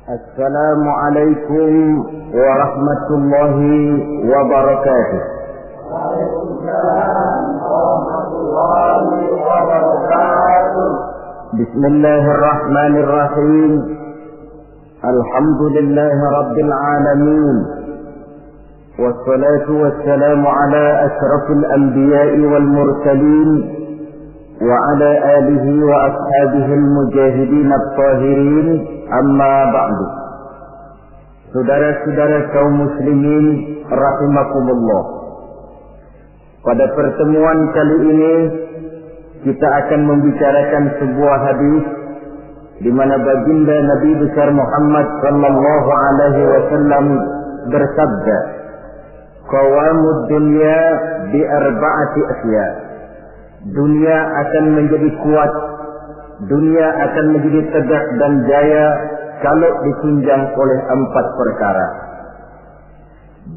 Assalamualaikum warahmatullahi wabarakatuh. Waalaikumsalam warahmatullahi wabarakatuh. Bismillahirrahmanirrahim. Alhamdulillahi rabbil alamin. Wassalatu wassalamu ala asyrafil anbiya'i wal mursalin wa ala alihi wa ashabihi al-mujahidin at-tahirin. Amma ba'du. Saudara-saudara kaum muslimin rahimakumullah. Pada pertemuan kali ini kita akan membicarakan sebuah hadis di mana baginda Nabi besar Muhammad sallallahu alaihi wasallam bersabda, "Qawamud dunya bi arba'ati asya." Dunia akan menjadi kuat, dunia akan menjadi tegak dan jaya kalau ditunjang oleh 4 perkara.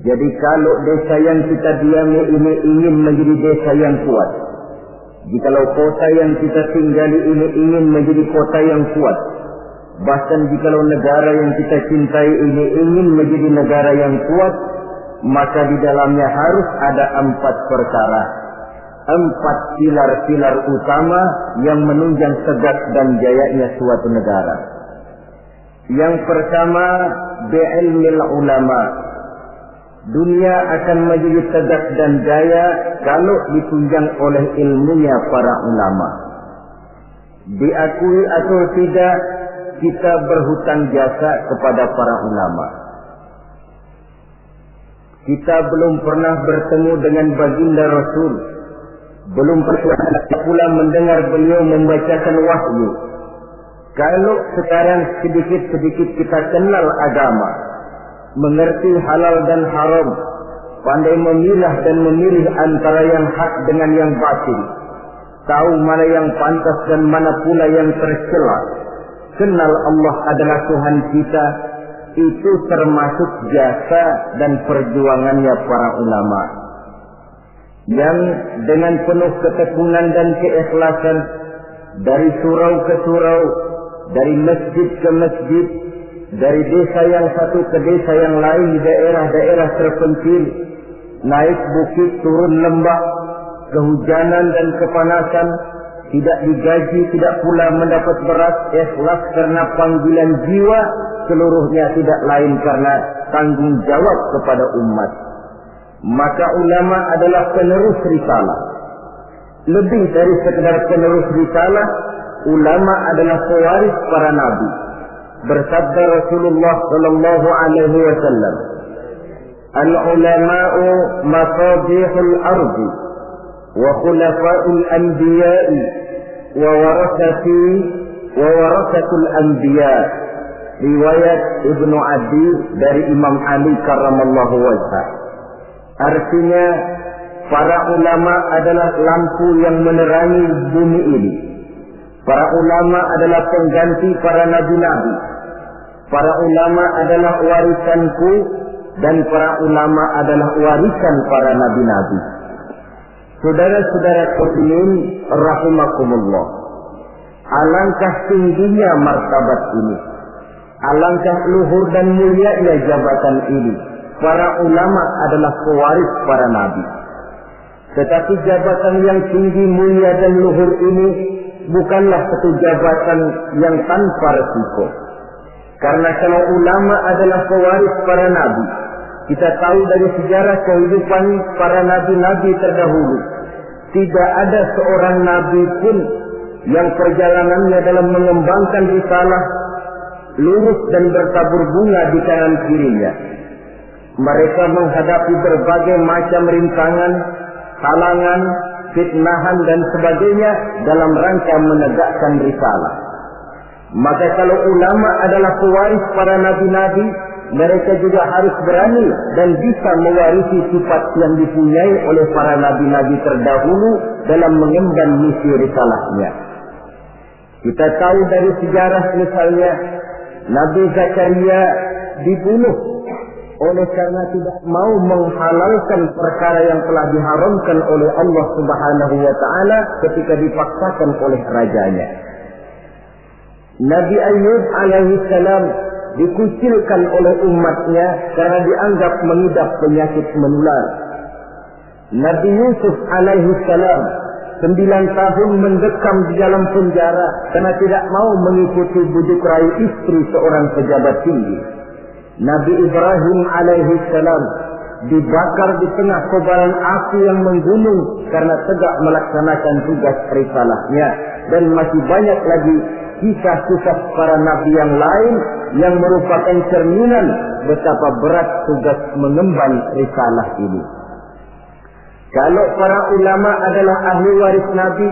Jadi kalau desa yang kita diami ini ingin menjadi desa yang kuat, jikalau kota yang kita tinggali ini ingin menjadi kota yang kuat, bahkan jikalau negara yang kita cintai ini ingin menjadi negara yang kuat, maka di dalamnya harus ada 4 perkara. 4 pilar-pilar utama yang menunjang tegak dan jayanya suatu negara. Yang pertama, bi'ilmil ulama. Dunia akan menjadi tegak dan jaya kalau ditunjang oleh ilmunya para ulama. Diakui atau tidak, kita berhutang jasa kepada para ulama. Kita belum pernah bertemu dengan baginda Rasul, belum pula mendengar beliau membacakan wahyu. Kalau sekarang sedikit-sedikit kita kenal agama, mengerti halal dan haram, pandai memilah dan memilih antara yang hak dengan yang batil, tahu mana yang pantas dan mana pula yang tercela, kenal Allah adalah Tuhan kita, itu termasuk jasa dan perjuangannya para ulama. Yang dengan penuh ketekunan dan keikhlasan, dari surau ke surau, dari masjid ke masjid, dari desa yang satu ke desa yang lain, daerah-daerah terpencil, naik bukit turun lembah, kehujanan dan kepanasan, tidak digaji, tidak pula mendapat beras, ikhlas karena panggilan jiwa, seluruhnya tidak lain karena tanggung jawab kepada umat. Maka ulama adalah penerus risalah. Lebih dari sekedar penerus risalah, ulama adalah pewaris para nabi. Bersabda Rasulullah sallallahu alaihi wasallam, "Al-ulama'u mafadihul ardi wa khulafa'ul anbiya'i wa warasatul anbiya." Riwayat Ibnu Adi dari Imam Ali karramallahu wajhah. Artinya, para ulama adalah lampu yang menerangi bumi ini. Para ulama adalah pengganti para nabi-nabi. Para ulama adalah warisanku dan para ulama adalah warisan para nabi-nabi. Saudara-saudara muslimin rahimakumullah. Alangkah tingginya martabat ini. Alangkah luhur dan mulianya jabatan ini. Para ulama adalah pewaris para nabi. Tetapi jabatan yang tinggi, mulia dan luhur ini bukanlah satu jabatan yang tanpa resiko. Karena kalau ulama adalah pewaris para nabi, kita tahu dari sejarah kehidupan para nabi-nabi terdahulu, tidak ada seorang nabi pun yang perjalanannya dalam mengembangkan risalah lurus dan bertabur bunga di kanan kirinya. Mereka menghadapi berbagai macam rintangan, halangan, fitnahan dan sebagainya dalam rangka menegakkan risalah. Maka kalau ulama adalah pewaris para nabi-nabi, mereka juga harus berani dan bisa mewarisi sifat yang dipunyai oleh para nabi-nabi terdahulu dalam mengemban misi risalahnya. Kita tahu dari sejarah misalnya, Nabi Zakaria dibunuh oleh karena tidak mau menghalalkan perkara yang telah diharamkan oleh Allah Subhanahu wa taala ketika dipaksakan oleh rajanya. Nabi Ayub alaihi salam dikucilkan oleh umatnya karena dianggap mengidap penyakit menular. Nabi Yusuf alaihi salam 9 tahun mendekam di dalam penjara karena tidak mau mengikuti bujuk rayu istri seorang pejabat tinggi. Nabi Ibrahim alaihi salam dibakar di tengah kobaran api yang menggunung karena tegak melaksanakan tugas risalahnya. Dan masih banyak lagi kisah-kisah para nabi yang lain yang merupakan cerminan betapa berat tugas mengemban risalah ini. Kalau para ulama adalah ahli waris Nabi,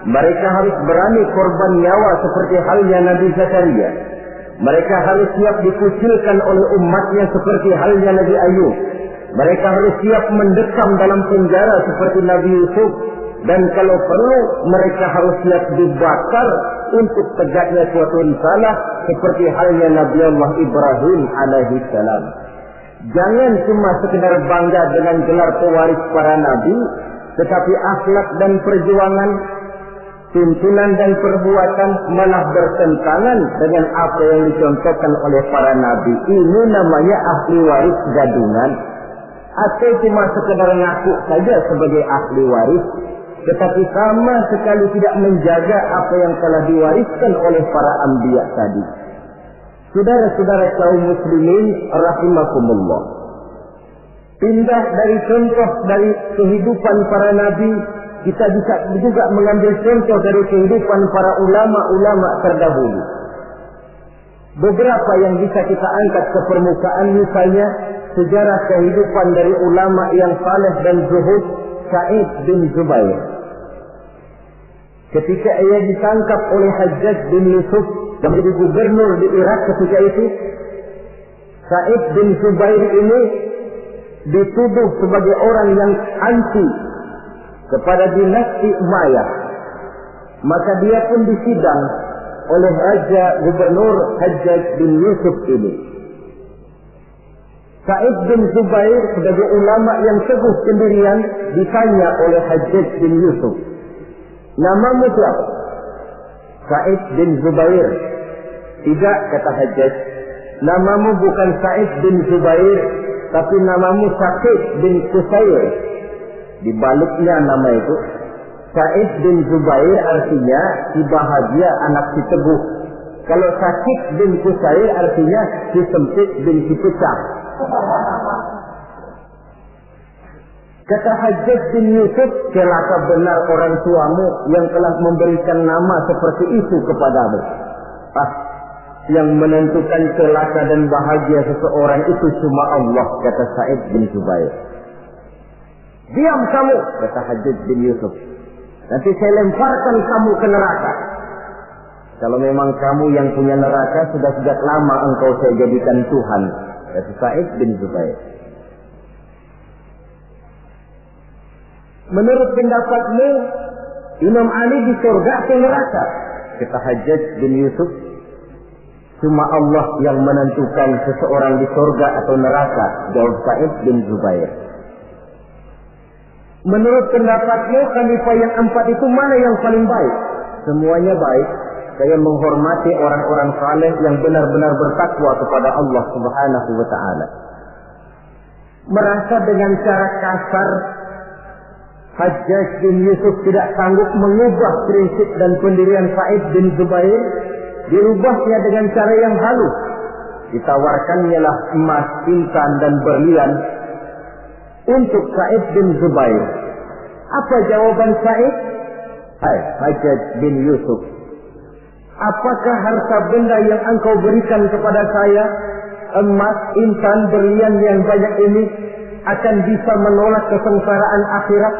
mereka harus berani korban nyawa seperti halnya Nabi Zakaria. Mereka harus siap dikucilkan oleh umatnya seperti halnya Nabi Ayub. Mereka harus siap mendekam dalam penjara seperti Nabi Yusuf. Dan kalau perlu, mereka harus siap dibakar untuk tegaknya suatu risalah seperti halnya Nabi Allah Ibrahim alaihi salam. Jangan cuma sekedar bangga dengan gelar pewaris para nabi, tetapi akhlak dan perjuangan, tuntunan dan perbuatan malah bertentangan dengan apa yang dicontohkan oleh para nabi. Ini namanya ahli waris gadungan. Atau cuma sekedar ngaku saja sebagai ahli waris, tetapi sama sekali tidak menjaga apa yang telah diwariskan oleh para anbiya tadi. Saudara-saudara kaum muslimin rahimakumullah. Pindah dari contoh dari kehidupan para nabi, kita bisa juga mengambil contoh dari kehidupan para ulama-ulama terdahulu. Beberapa yang bisa kita angkat ke permukaan, misalnya sejarah kehidupan dari ulama yang saleh dan zuhud, Sa'id bin Zubair. Ketika ia ditangkap oleh Hajjaj bin Yusuf yang menjadi gubernur di Irak ketika itu, Sa'id bin Zubair ini dituduh sebagai orang yang anti kepada dinasti Umayyah. Maka dia pun disidang oleh Raja Gubernur Hajjaj bin Yusuf ini. Sa'id bin Zubair sebagai ulama yang teguh pendirian ditanya oleh Hajjaj bin Yusuf, "Namamu siapa?" "Sa'id bin Zubair." "Tidak," kata Hajjaj, "namamu bukan Sa'id bin Zubair, tapi namamu Sa'id bin Qusair." Dibaliknya nama itu. Sa'id bin Zubair artinya si bahagia, anak si teguh. Kalau Sa'id bin Qusair artinya si sempit bin si pecah. Kata Hajjaj bin Yusuf, "Celaka benar orang tuamu yang telah memberikan nama seperti itu kepadamu." Yang menentukan celaka dan bahagia seseorang itu cuma Allah, kata Sa'id bin Zubair. "Diam kamu," kata Hajjaj bin Yusuf. "Nanti saya lemparkan kamu ke neraka. Kalau memang kamu yang punya neraka, sudah sejak lama engkau saya jadikan Tuhan," kata Sa'id bin Zubair. "Menurut pendapatmu, Imam Ali di surga atau neraka?" kata Hajjaj bin Yusuf. "Cuma Allah yang menentukan seseorang di surga atau neraka," jawab Sa'id bin Zubair. "Menurut pendapatmu, khalifah yang 4 itu mana yang paling baik?" "Semuanya baik. Saya menghormati orang-orang saleh yang benar-benar bertakwa kepada Allah Subhanahu wa ta'ala." Merasa dengan cara kasar, Hajjaj bin Yusuf tidak sanggup mengubah prinsip dan pendirian Sa'id bin Zubair. Dirubahnya dengan cara yang halus. Ditawarkannya lah emas, intan dan berlian untuk Sa'id bin Zubair. Apa jawaban Sa'id? "Hai Hajjaj bin Yusuf, apakah harta benda yang engkau berikan kepada saya, emas, intan, berlian yang banyak ini, akan bisa menolak kesengsaraan akhirat?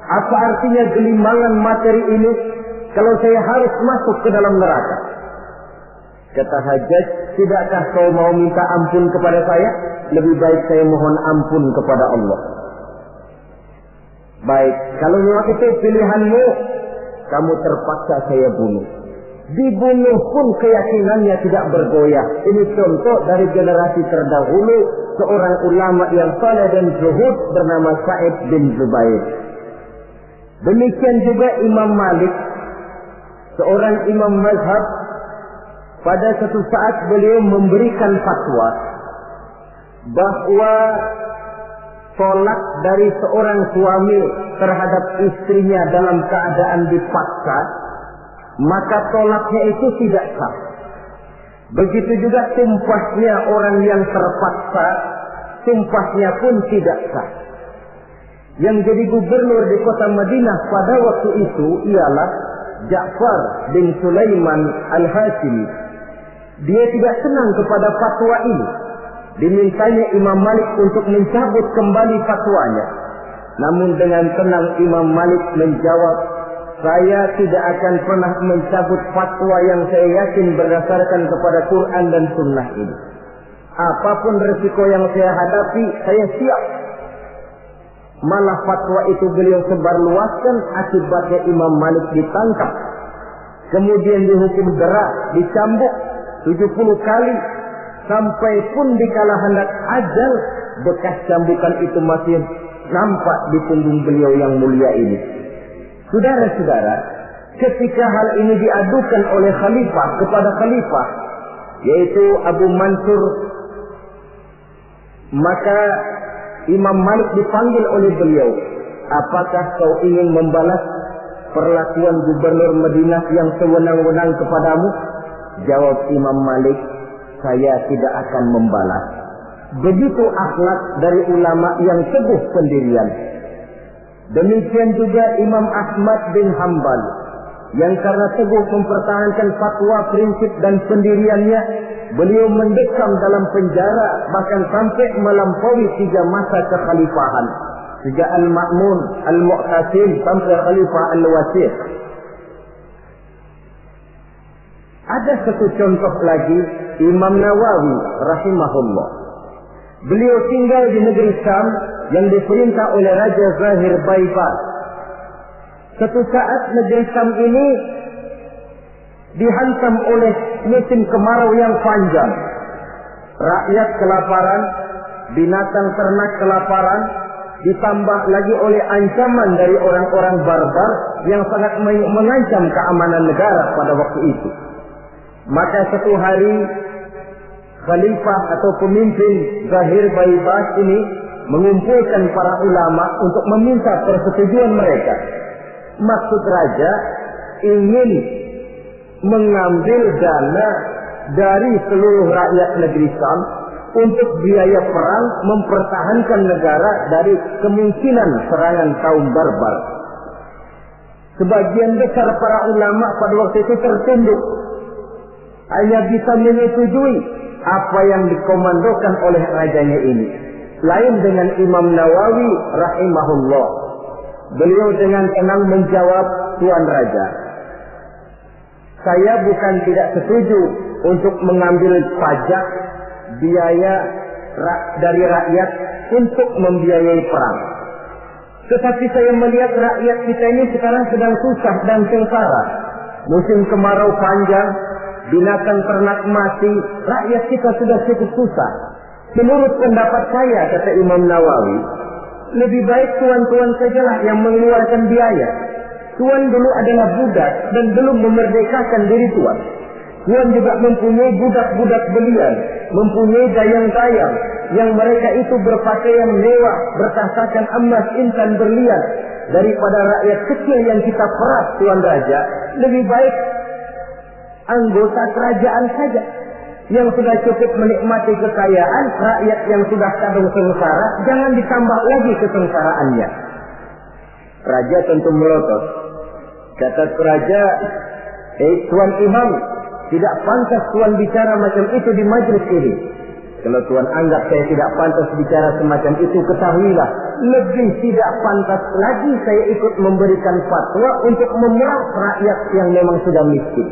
Apa artinya gelimangan materi ini kalau saya harus masuk ke dalam neraka?" Kata Hajjaj, "Tidakkah kau mau minta ampun kepada saya? Lebih baik saya mohon ampun kepada Allah." "Baik, kalau memang itu pilihanmu, kamu terpaksa saya bunuh." Dibunuh pun keyakinannya tidak bergoyah. Ini contoh dari generasi terdahulu, seorang ulama yang saleh dan zuhud bernama Sa'id bin Zubair. Demikian juga Imam Malik, seorang imam mazhab, pada suatu saat beliau memberikan fatwa bahwa tolak dari seorang suami terhadap istrinya dalam keadaan dipaksa, maka tolaknya itu tidak sah. Begitu juga sumpahnya orang yang terpaksa, sumpahnya pun tidak sah. Yang jadi gubernur di kota Madinah pada waktu itu ialah Ja'far bin Sulaiman Al-Hashimi. Dia tidak senang kepada fatwa ini. Dimintanya Imam Malik untuk mencabut kembali fatwanya. Namun dengan tenang Imam Malik menjawab, saya tidak akan pernah mencabut fatwa yang saya yakin berdasarkan kepada Quran dan Sunnah ini. Apapun resiko yang saya hadapi, saya siap. Malah fatwa itu beliau sebarluaskan, akibatnya Imam Malik ditangkap. Kemudian dihukum dera, dicambuk 70 kali. Sampai pun dikala hendak ajal, bekas cambukan itu masih nampak di punggung beliau yang mulia ini. Saudara-saudara, ketika hal ini diadukan oleh khalifah kepada khalifah, yaitu Abu Mansur, maka Imam Malik dipanggil oleh beliau. Apakah kau ingin membalas perlakuan gubernur Madinah yang sewenang-wenang kepadamu? Jawab Imam Malik, saya tidak akan membalas. Begitu akhlak dari ulama yang teguh pendirian. Demikian juga Imam Ahmad bin Hanbal, yang karena teguh mempertahankan fatwa, prinsip dan pendiriannya, beliau mendekam dalam penjara bahkan sampai melampaui 3 masa kekhalifahan. Sejak Al-Ma'mun, Al-Mu'tasim sampai Khalifah Al-Wasir. Ada satu contoh lagi, Imam Nawawi rahimahullah. Beliau tinggal di negeri Syam yang diperintah oleh Raja Zahir Baibars. Suatu saat negeri Syam ini dihantam oleh musim kemarau yang panjang. Rakyat kelaparan, binatang ternak kelaparan, ditambah lagi oleh ancaman dari orang-orang barbar yang sangat mengancam keamanan negara pada waktu itu. Maka satu hari khalifah atau pemimpin Zahir Baibars ini mengumpulkan para ulama untuk meminta persetujuan mereka. Maksud raja ingin mengambil dana dari seluruh rakyat negeri Syam untuk biaya perang mempertahankan negara dari kemungkinan serangan kaum barbar. Sebagian besar para ulama pada waktu itu tertunduk, hanya bisa menyetujui apa yang dikomandokan oleh rajanya ini. Lain dengan Imam Nawawi rahimahullah. Beliau dengan tenang menjawab, Tuan Raja, saya bukan tidak setuju untuk mengambil pajak biaya dari rakyat untuk membiayai perang. Tetapi saya melihat rakyat kita ini sekarang sedang susah dan sengsara. Musim kemarau panjang, binatang ternak mati, rakyat kita sudah cukup susah. Menurut pendapat saya, kata Imam Nawawi, lebih baik tuan-tuan sajalah yang mengeluarkan biaya. Tuan dulu adalah budak dan belum memerdekakan diri tuan. Tuan juga mempunyai budak-budak belian, mempunyai dayang-dayang yang mereka itu berpakaian mewah, bertasakan emas, intan, berlian. Daripada rakyat kecil yang kita peras, Tuan Raja, lebih baik anggota kerajaan saja yang sudah cukup menikmati kekayaan. Rakyat yang sudah kadung sengsara, jangan ditambah lagi kesengsaraannya. Raja tentu melotot. Kata raja, Tuan Imam, tidak pantas Tuan bicara macam itu di majlis ini. Kalau Tuan anggap saya tidak pantas bicara semacam itu, ketahuilah, lebih tidak pantas lagi saya ikut memberikan fatwa untuk memeras rakyat yang memang sudah miskin.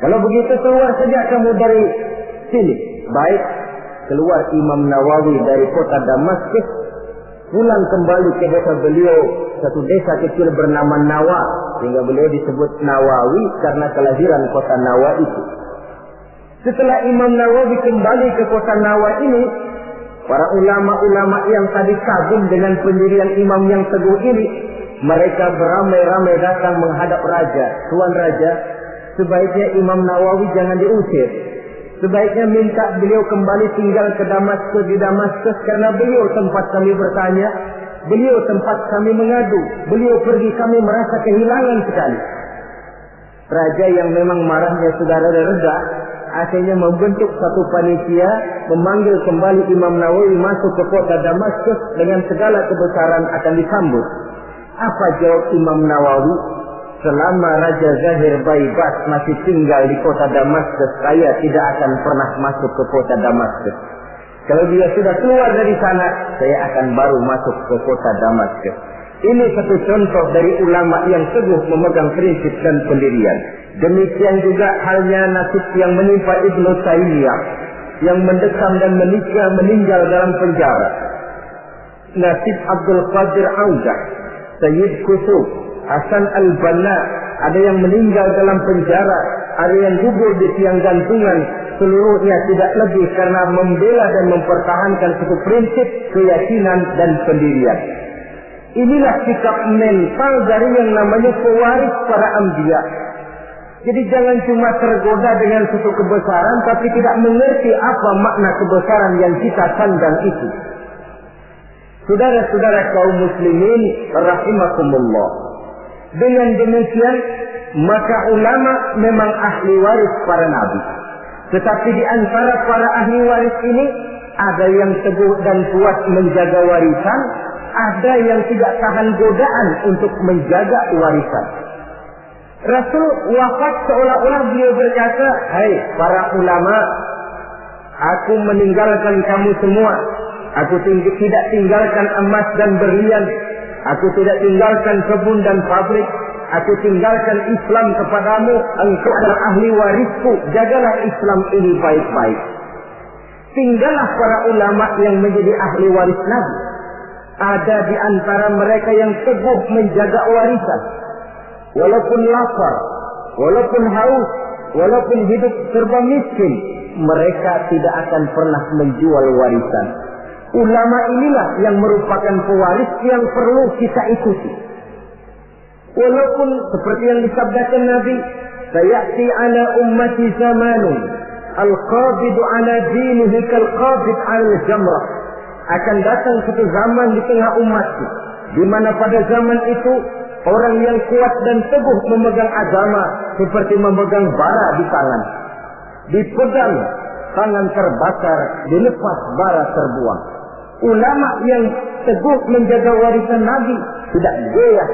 Kalau begitu keluar saja kamu dari sini. Baik, keluar Imam Nawawi dari kota Damaskus, pulang kembali ke desa beliau, satu desa kecil bernama Nawa, sehingga beliau disebut Nawawi karena kelahiran kota Nawa itu. Setelah Imam Nawawi kembali ke kota Nawa ini, para ulama-ulama yang tadi kagum dengan pendirian imam yang teguh ini, mereka beramai-ramai datang menghadap raja. Tuan Raja, sebaiknya Imam Nawawi jangan diusir. Sebaiknya minta beliau kembali tinggal ke Damaskus, di Damaskus, karena beliau tempat kami bertanya, beliau tempat kami mengadu, beliau pergi kami merasa kehilangan sekali. Raja yang memang marahnya sudah reda, akhirnya membentuk satu panitia, memanggil kembali Imam Nawawi masuk ke kota Damaskus dengan segala kebesaran akan disambut. Apa jawab Imam Nawawi? Selama Raja Zahir Baibas masih tinggal di kota Damaskus, saya tidak akan pernah masuk ke kota Damaskus. Kalau dia sudah keluar dari sana, saya akan baru masuk ke kota Damaskus. Ini satu contoh dari ulama yang teguh memegang prinsip dan pendirian. Demikian juga halnya nasib yang menimpa Ibnu Taimiyah, yang mendekam dan meninggal dalam penjara. Nasib Abdul Qadir Audah, Sayyid Qutb, Hasan Al-Banna, ada yang meninggal dalam penjara, ada yang gugur di tiang gantungan. Seluruhnya tidak lebih karena membela dan mempertahankan suatu prinsip, keyakinan dan pendirian. Inilah sikap mental dari yang namanya pewaris para anbiya. Jadi jangan cuma tergoda dengan suatu kebesaran tapi tidak mengerti apa makna kebesaran yang kita sandang itu. Saudara-saudara kaum muslimin rahimakumullah. Dengan demikian maka ulama memang ahli waris para nabi. Tetapi di antara para ahli waris ini ada yang teguh dan kuat menjaga warisan, ada yang tidak tahan godaan untuk menjaga warisan. Rasul wafat seolah-olah beliau berkata, "Hai para ulama, aku meninggalkan kamu semua. Aku tidak tinggalkan emas dan berlian. Aku tidak tinggalkan kebun dan pabrik. Aku tinggalkan Islam kepadamu. Engkau adalah ahli warisku. Jagalah Islam ini baik-baik." Tinggallah para ulama yang menjadi ahli waris Nabi. Ada di antara mereka yang teguh menjaga warisan. Walaupun lapar, walaupun haus, walaupun hidup serba miskin, mereka tidak akan pernah menjual warisan. Ulama inilah yang merupakan pewaris yang perlu kita ikuti. Walaupun seperti yang disabdakan Nabi, "Sayati ala ummati zamanun, al-qabidu ala dinihi kal-qabid ala jamrah." Akan datang suatu zaman di tengah umatku, di mana pada zaman itu orang yang kuat dan teguh memegang agama seperti memegang bara di tangan. Dipegang, tangan terbakar, dilepas bara terbuang. Ulama yang teguh menjaga warisan Nabi tidak goyah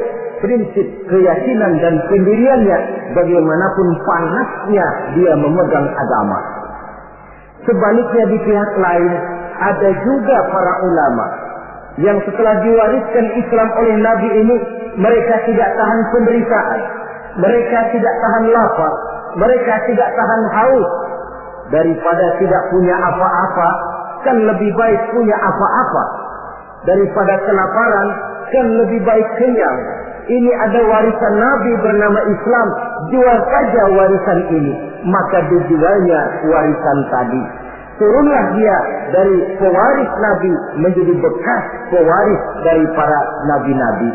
prinsip keyakinan dan pendiriannya bagaimanapun panasnya dia memegang agama. Sebaliknya di pihak lain ada juga para ulama yang setelah diwariskan Islam oleh Nabi ini, mereka tidak tahan penderitaan, mereka tidak tahan lapar, mereka tidak tahan haus. Daripada tidak punya apa-apa, kan lebih baik punya apa-apa. Daripada kelaparan, kan lebih baik kenyang. Ini ada warisan Nabi bernama Islam, jual saja warisan ini. Maka dijualnya warisan tadi. Turunlah dia dari pewaris Nabi menjadi bekas pewaris dari para nabi-nabi.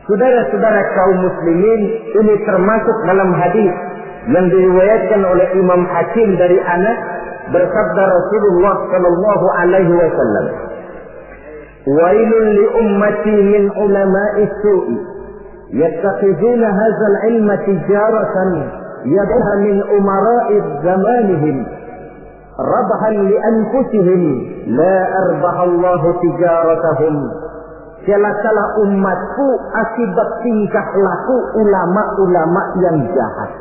Saudara-saudara kaum muslimin, ini termasuk dalam hadis yang diriwayatkan oleh Imam Hakim dari Anas, bersabda Rasulullah sallallahu alaihi wasallam, "Wailun li ummati min ulama'i su'i yattakhizuna hadzal ilma tijaratan yadha min umara'i zamanihim rabhan li anfusihim la arbahallahu tijaratahum." Celakalah umatku akibat tingkah laku ulama-ulama yang jahat.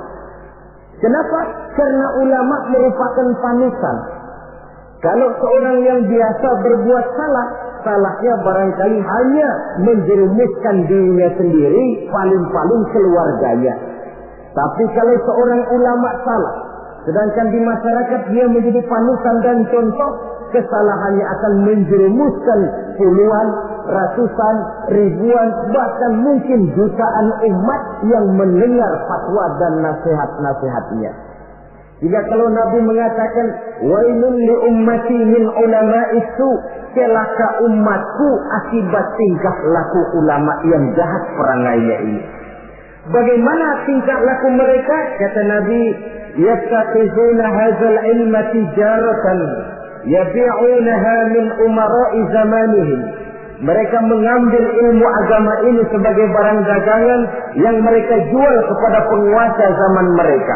Kenapa? Karena ulama merupakan panutan. Kalau seorang yang biasa berbuat salah, salahnya barangkali hanya menjerumuskan dirinya sendiri, paling-paling keluarganya. Tapi kalau seorang ulama salah, sedangkan di masyarakat dia menjadi panutan dan contoh, kesalahannya akan menjerumuskan puluhan, ratusan, ribuan, bahkan mungkin jutaan umat yang mendengar fatwa dan nasihat-nasihatnya. Jika kalau Nabi mengatakan, "Wailun li ummati min ulama'is su'," celaka umatku akibat tingkah laku ulama yang jahat perangainya ini. Bagaimana tingkah laku mereka? Kata Nabi, yattaqizuna hadzal ilma tijaratan yabi'unaha min umara'i zamanihim. Mereka mengambil ilmu agama ini sebagai barang dagangan yang mereka jual kepada penguasa zaman mereka.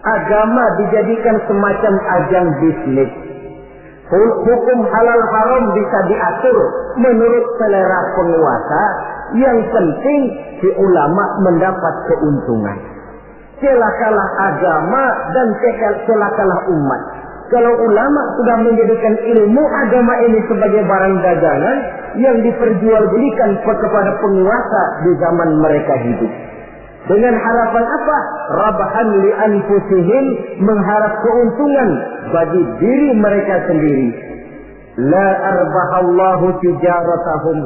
Agama dijadikan semacam ajang bisnis. Hukum halal haram bisa diatur menurut selera penguasa. Yang penting si ulama mendapat keuntungan. Celakalah agama dan celakalah umat. Kalau ulama sudah menjadikan ilmu agama ini sebagai barang dagangan yang diperjualbelikan kepada penguasa di zaman mereka hidup. Dengan harapan apa? Rabahan li anfusihim, mengharap keuntungan bagi diri mereka sendiri. La arbahallahu tijaratahum.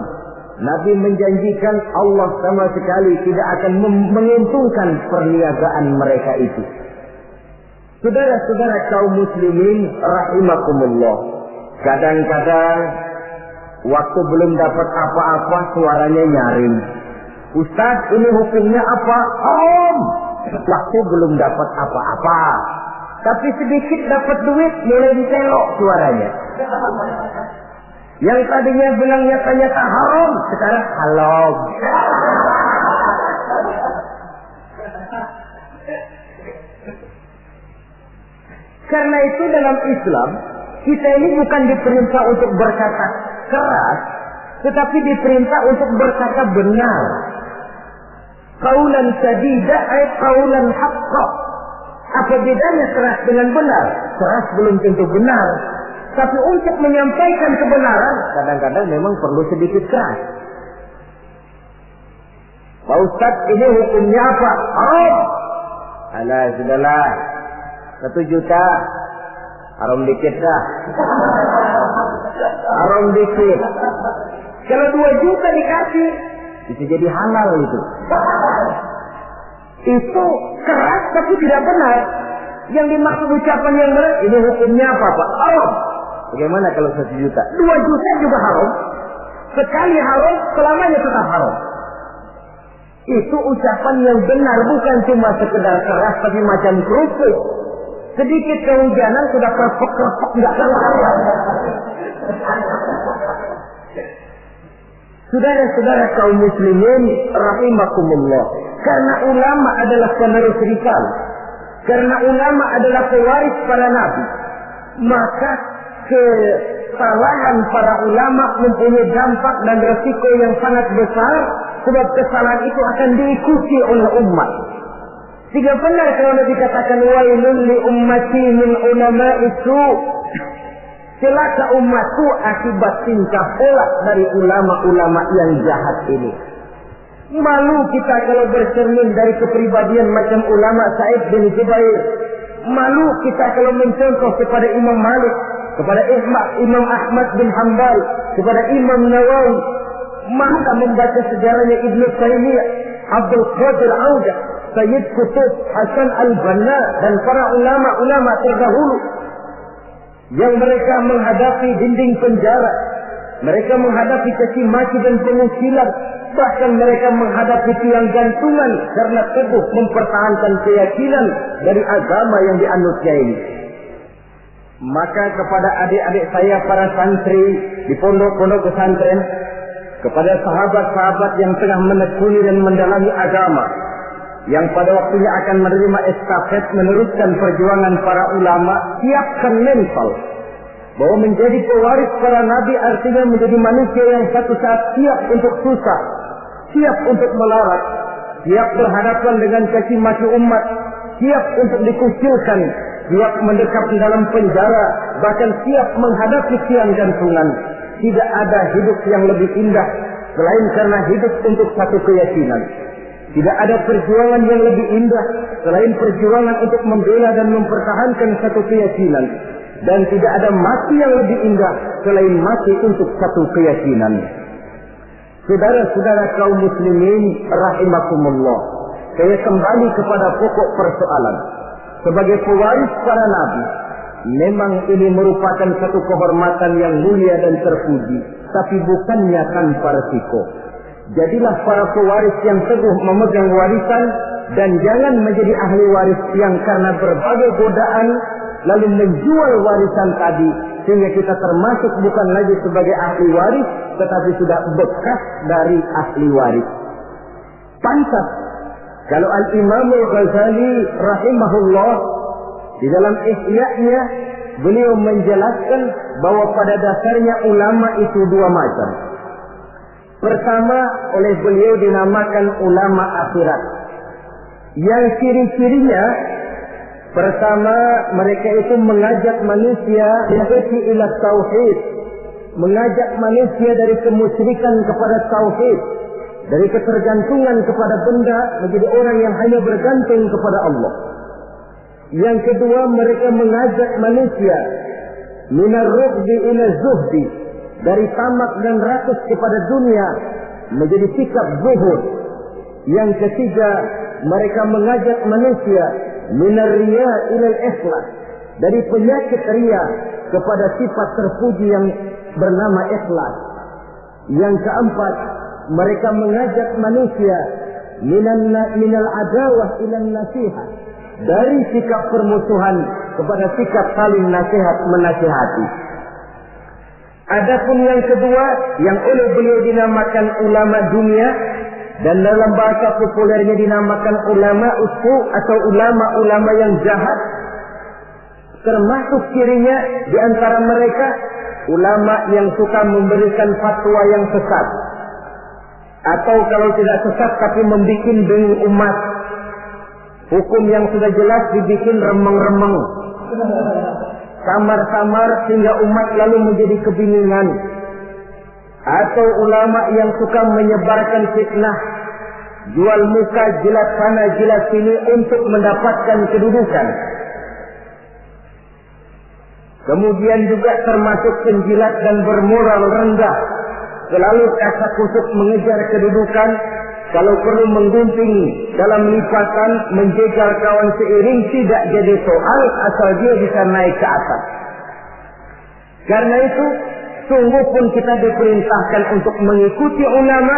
Nabi menjanjikan Allah sama sekali tidak akan menguntungkan perniagaan mereka itu. Saudara-saudara kaum muslimin rahimakumullah. Kadang-kadang waktu belum dapat apa-apa suaranya nyaring. Ustaz, ini hukumnya apa? Waktu belum dapat apa-apa. Tapi sedikit dapat duit mulai ditelok suaranya. Yang tadinya bilang nyata-nyata haram, sekarang halal. Karena itu dalam Islam, kita ini bukan diperintah untuk berkata keras, tetapi diperintah untuk berkata benar. Qaulan sadida ay qaulan haqqa. Apa bedanya keras dengan benar? Keras belum tentu benar. Tapi untuk menyampaikan kebenaran, kadang-kadang memang perlu sedikit keras. Pak Ustaz, ini hukumnya apa? Haram. Alah, sudahlah. 1 juta. Haram dikit dah. Haram dikit. Kalau 2 juta dikasih, bisa jadi halal itu. Itu keras tapi tidak benar. Yang dimaksud ucapan yang benar, ini hukumnya apa Pak? Haram. Bagaimana kalau 1 juta? 2 juta juga haram. Sekali haram, selamanya tetap haram. Itu ucapan yang benar, bukan cuma sekedar keras tapi macam kerupuk. Sedikit kehujanan sudah kerpek-kerpek enggak keluar. Saudara-saudara kaum muslimin rahimakumullah. Karena ulama adalah penerus risalah. Karena ulama adalah pewaris para nabi. Maka kesalahan para ulama mempunyai dampak dan resiko yang sangat besar. Sebab kesalahan itu akan diikuti oleh umat. Jika benar kalau dikatakan wailun li ummati min ulama'i su, celaka umatku akibat tingkah pola dari ulama-ulama yang jahat ini. Malu kita kalau bercermin dari kepribadian macam ulama Sa'id bin Jubair. Malu kita kalau mencontoh kepada Imam Malik, kepada Imam Ahmad bin Hanbal, kepada Imam Nawawi. Maka membaca sejarahnya Ibnu Taimiyah, Abdul Qadir Audah, Sayyid Qutb, Hasan al-Banna dan para ulama-ulama terdahulu yang mereka menghadapi dinding penjara, mereka menghadapi caci maki dan pengusilan, bahkan mereka menghadapi tiang gantungan karena teguh mempertahankan keyakinan dari agama yang dianutnya ini. Maka kepada adik-adik saya para santri di pondok-pondok pesantren, kepada sahabat-sahabat yang tengah menekuni dan mendalami agama, yang pada waktunya akan menerima estafet meneruskan perjuangan para ulama, siapkan mental bahwa menjadi pewaris para nabi artinya menjadi manusia yang satu saat siap untuk susah, siap untuk melarat, siap berhadapan dengan caci maki umat, siap untuk dikucilkan, siap mendekap di dalam penjara, bahkan siap menghadapi tiang gantungan. Tidak ada hidup yang lebih indah selain karena hidup untuk satu keyakinan. Tidak ada perjuangan yang lebih indah selain perjuangan untuk membela dan mempertahankan satu keyakinan. Dan tidak ada mati yang lebih indah selain mati untuk satu keyakinan. Saudara-saudara kaum muslimin rahimakumullah. Saya kembali kepada pokok persoalan. Sebagai pewaris para nabi, memang ini merupakan satu kehormatan yang mulia dan terpuji, tapi bukannya tanpa resiko. Jadilah para pewaris yang teguh memegang warisan dan jangan menjadi ahli waris yang karena berbagai godaan lalu menjual warisan tadi sehingga kita termasuk bukan lagi sebagai ahli waris tetapi sudah bekas dari ahli waris. Pantas kalau Al-Imam Al-Ghazali rahimahullah di dalam Ihya-nya beliau menjelaskan bahwa pada dasarnya ulama itu dua macam. Pertama, oleh beliau dinamakan ulama akhirat. Yang ciri-cirinya, pertama, mereka itu mengajak manusia ila tauhid, mengajak manusia dari kemusyrikan kepada tauhid, dari ketergantungan kepada benda menjadi orang yang hanya bergantung kepada Allah. Yang kedua, mereka mengajak manusia minar rughdi ila zuhdi, dari tamak dan rakus kepada dunia menjadi sikap zuhud. Yang ketiga, mereka mengajak manusia minar riya ila ikhlas, dari penyakit riya kepada sifat terpuji yang bernama ikhlas. Yang keempat, mereka mengajak manusia minal adawah ila nasihat, dari sikap permusuhan kepada sikap saling nasihat menasihati. Adapun yang kedua yang oleh beliau dinamakan ulama dunia dan dalam bahasa populernya dinamakan ulama usu atau ulama-ulama yang jahat, termasuk cirinya di antara mereka ulama yang suka memberikan fatwa yang sesat, atau kalau tidak sesat tapi membuat bingung umat. Hukum yang sudah jelas dibikin remeng-remeng, samar-samar sehingga umat lalu menjadi kebingungan. Atau ulama yang suka menyebarkan fitnah, jual muka, jilat sana, jilat sini untuk mendapatkan kedudukan. Kemudian juga termasuk penjilat dan bermoral rendah, selalu kasak kusuk mengejar kedudukan. Kalau perlu menggunting dalam lipatan, menjegal kawan seiring, tidak jadi soal asal dia bisa naik ke atas. Karena itu, sungguh pun kita diperintahkan untuk mengikuti ulama.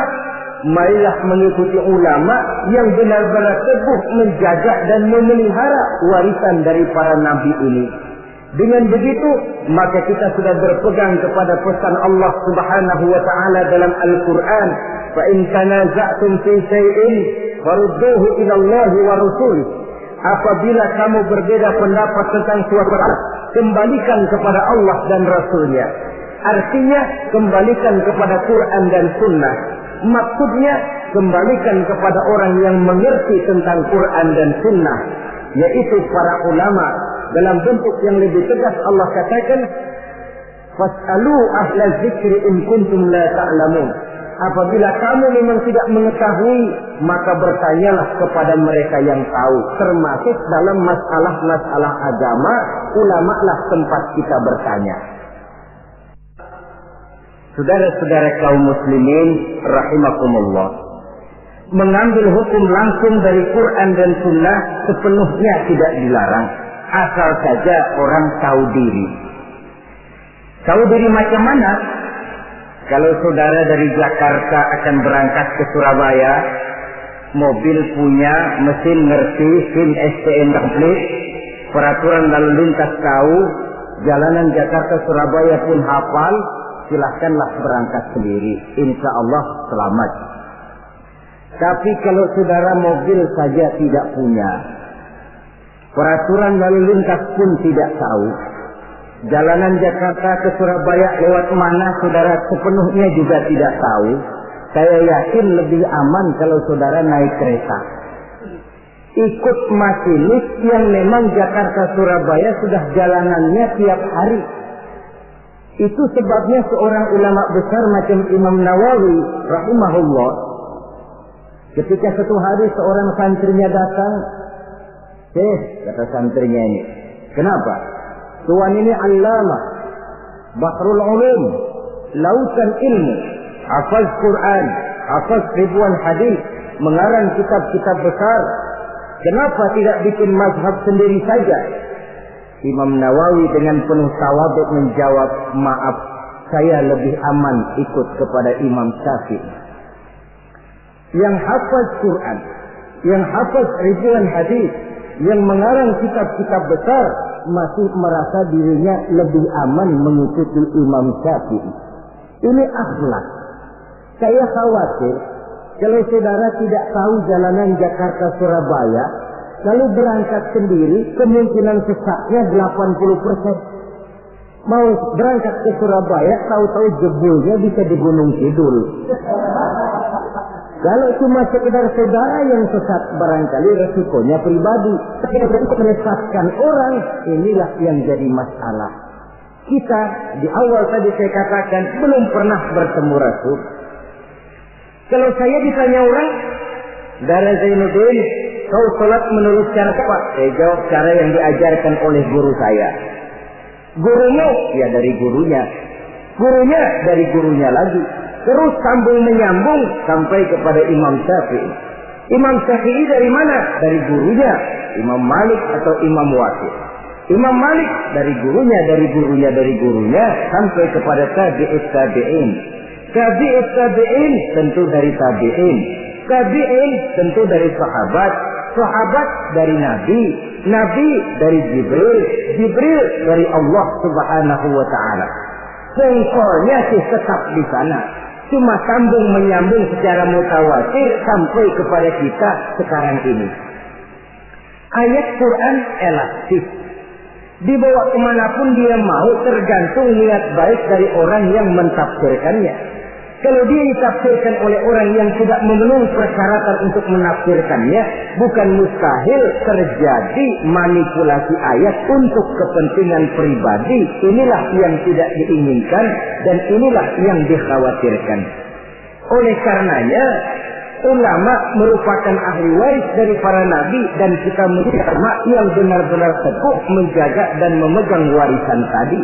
Marilah mengikuti ulama yang benar-benar teguh menjaga dan memelihara warisan dari para nabi ini. Dengan begitu, maka kita sudah berpegang kepada pesan Allah Subhanahu wa taala dalam Al-Qur'an, "Fa in tanaza'tum fi shay'in farudduhu ila Allah wa rasulih." Apabila kamu berbeda pendapat tentang suatu perkara, kembalikan kepada Allah dan Rasulnya. Artinya, kembalikan kepada Quran dan Sunnah. Maksudnya, kembalikan kepada orang yang mengerti tentang Quran dan Sunnah, yaitu para ulama. Dalam bentuk yang lebih tegas Allah katakan, "Fas'alu ahla dzikri in kuntum la ta'lamun." Apabila kamu memang tidak mengetahui, maka bertanyalah kepada mereka yang tahu. Termasuk dalam masalah-masalah agama, ulama lah tempat kita bertanya. Saudara-saudara kaum muslimin rahimakumullah, mengambil hukum langsung dari Quran dan Sunnah sepenuhnya tidak dilarang, asal saja orang tahu diri. Tahu diri macam mana? Kalau saudara dari Jakarta akan berangkat ke Surabaya, mobil punya, mesin ngerti, SIM STN komplit, peraturan lalu lintas tahu, jalanan Jakarta Surabaya pun hafal, silahkanlah berangkat sendiri, insya Allah selamat. Tapi kalau saudara mobil saja tidak punya, peraturan lalu lintas pun tidak tahu, jalanan Jakarta ke Surabaya lewat mana saudara sepenuhnya juga tidak tahu, saya yakin lebih aman kalau saudara naik kereta. Ikut masinis yang memang Jakarta Surabaya sudah jalanannya tiap hari. Itu sebabnya seorang ulama besar macam Imam Nawawi rahimahullah, ketika satu hari seorang santrinya datang, kata santrinya ini, "Kenapa? Tuan ini allamah, bahrul ulum, lautan ilmu, hafaz Quran, hafaz ribuan hadis, mengarang kitab-kitab besar. Kenapa tidak bikin mazhab sendiri saja?" Imam Nawawi dengan penuh tawadhu menjawab, "Maaf, saya lebih aman ikut kepada Imam Syafi'i." yang hafaz Quran, yang hafaz ribuan hadis, yang mengarang kitab-kitab besar, masih merasa dirinya lebih aman mengikuti Imam Syafi'i. Ini akhlak. Saya khawatir kalau saudara tidak tahu jalanan Jakarta Surabaya, lalu berangkat sendiri, kemungkinan sesatnya 80%. Mau berangkat ke Surabaya, tahu-tahu jebulnya bisa di Gunung Kidul. Kalau cuma sekedar saudara yang sesat, barangkali resikonya pribadi. Tapi untuk menyesatkan orang, inilah yang jadi masalah. Kita di awal tadi saya katakan belum pernah bertemu Rasul. Kalau saya ditanya orang, Dara Zainuddin, kau sholat menurut cara apa? Saya jawab cara yang diajarkan oleh guru saya. Gurunya, ya dari gurunya. Gurunya dari gurunya lagi. Terus sambung menyambung sampai kepada Imam Syafi'i. Imam Syafi'i dari mana? Dari gurunya. Imam Malik atau Imam Waqi'. Imam Malik dari gurunya, dari gurunya, dari gurunya sampai kepada tabi'ut tabi'in. Tabi'ut tabi'in tentu dari tabi'in. Tabi'in tentu dari sahabat. Sahabat dari Nabi. Nabi dari Jibril. Jibril dari Allah Subhanahu wa ta'ala. Pokoknya sih tetap di sana. Cuma sambung menyambung secara mutawatir sampai kepada kita sekarang ini. Ayat Quran elastis. Dibawa kemanapun dia mau, tergantung niat baik dari orang yang mentafsirkannya. Kalau dia ditafsirkan oleh orang yang tidak memenuhi persyaratan untuk menafsirkannya, bukan mustahil terjadi manipulasi ayat untuk kepentingan pribadi. Inilah yang tidak diinginkan dan inilah yang dikhawatirkan. Oleh karenanya, ulama merupakan ahli waris dari para nabi dan kita menjadi ulama yang benar-benar teguh menjaga dan memegang warisan tadi.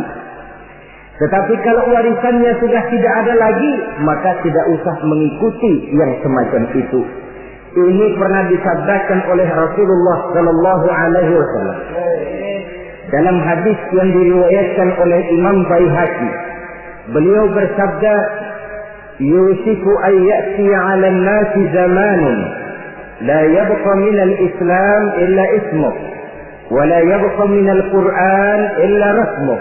Tetapi kalau warisannya sudah tidak ada lagi, maka tidak usah mengikuti yang semacam itu. Ini pernah disabdakan oleh Rasulullah Sallallahu Alaihi Wasallam dalam hadis yang diriwayatkan oleh Imam Baihaqi. Beliau bersabda, "Yusiku an ya'ti 'ala an-nasi zamanun la yabqa min al-Islam illa ismuh, wa la yabqa min al-Qur'an illa rasmuh.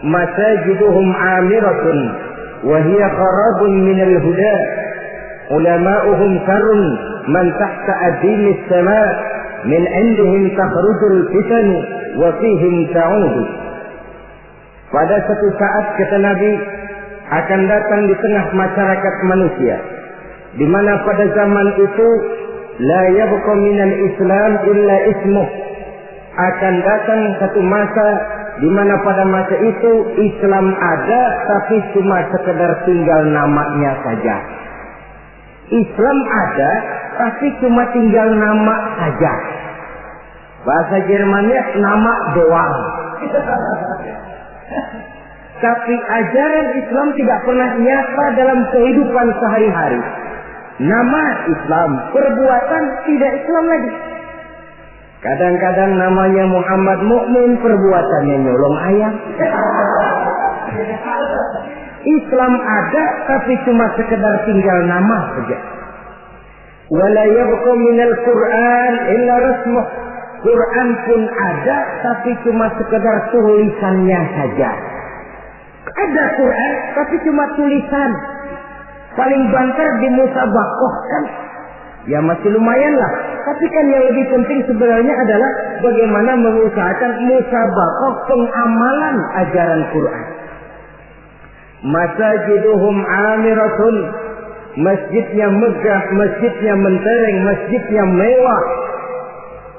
Masajiduhum 'amiratun wa hiya kharabun min al-huda. Ulama'uhum sarun man tahta adimi as-sama' min 'indihim takhrujul fitan wa fihim ta'udu." Pada satu saat kata Nabi, akan datang di tengah masyarakat manusia, di mana pada zaman itu la yabqa minal Islam illa ismuh. Akan datang satu masa di mana pada masa itu Islam ada tapi cuma sekedar tinggal namanya saja. Islam ada tapi cuma tinggal nama saja. Bahasa Jermannya nama doang. Tapi ajaran Islam tidak pernah nyata dalam kehidupan sehari-hari. Nama Islam, perbuatan tidak Islam lagi. Kadang-kadang namanya Muhammad Mukmin, perbuatannya nyolong ayam. Islam ada tapi cuma sekedar tinggal nama saja. Wala yabqa minal Qur'an illa rasmuh. Quran pun ada tapi cuma sekedar tulisannya saja. Ada Quran tapi cuma tulisan. Paling banter di musabaqah kan. Ya masih lumayan lah. Tapi kan yang lebih penting sebenarnya adalah bagaimana mengusahakan musabaqah pengamalan ajaran Quran. Masajiduhum 'amiratun. Masjidnya megah, masjidnya mentereng, masjidnya mewah.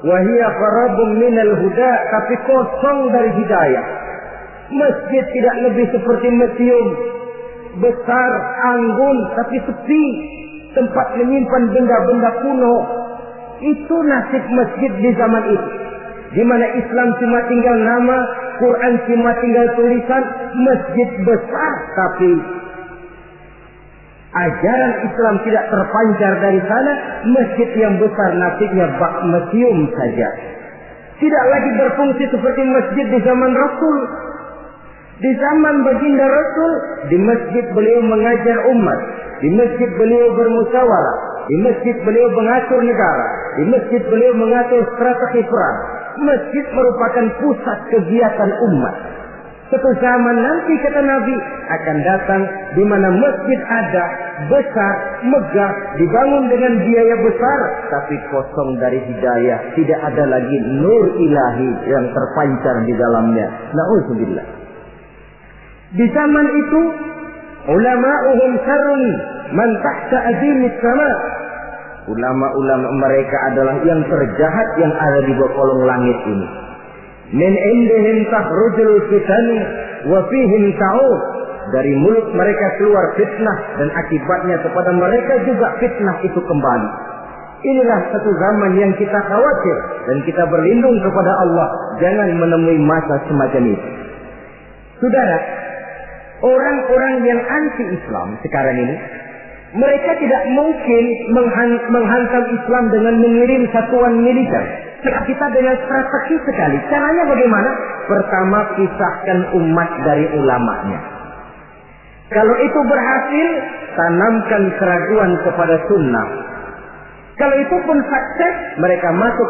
Wa hiya qarabun minal huda, tapi kosong dari hidayah. Masjid tidak lebih seperti museum, besar, anggun, tapi sepi, tempat menyimpan benda-benda kuno. Itu nasib masjid di zaman itu, di mana Islam cuma tinggal nama, Quran cuma tinggal tulisan. Masjid besar, tapi ajaran Islam tidak terpancar dari sana. Masjid yang besar nasibnya bak museum saja. Tidak lagi berfungsi seperti masjid di zaman Rasul. Di zaman baginda Rasul, di masjid beliau mengajar umat, di masjid beliau bermusyawarah, Di masjid beliau mengatur negara. Di masjid beliau mengatur strategi perang. Masjid merupakan pusat kegiatan umat. Suatu zaman nanti kata Nabi akan datang di mana masjid ada, besar, megah, dibangun dengan biaya besar, tapi kosong dari hidayah, tidak ada lagi nur ilahi yang terpancar di dalamnya. Na'udzubillah. Di zaman itu ulama'uhum syarrun man tahta azimis sama. Ulama-ulama mereka adalah yang terjahat yang ada di bawah kolong langit ini. Min indihim takhrujul fitan wa fihim ta'ud. Dari mulut mereka keluar fitnah dan akibatnya kepada mereka juga fitnah itu kembali. Inilah satu zaman yang kita khawatir dan kita berlindung kepada Allah jangan menemui masa semacam itu. Saudara, orang-orang yang anti-Islam sekarang ini, mereka tidak mungkin menghantam Islam dengan mengirim satuan militer. Kita dengan strategi sekali. Caranya bagaimana? Pertama, pisahkan umat dari ulamanya. Kalau itu berhasil, tanamkan keraguan kepada sunnah. Kalau itu pun sukses, mereka masuk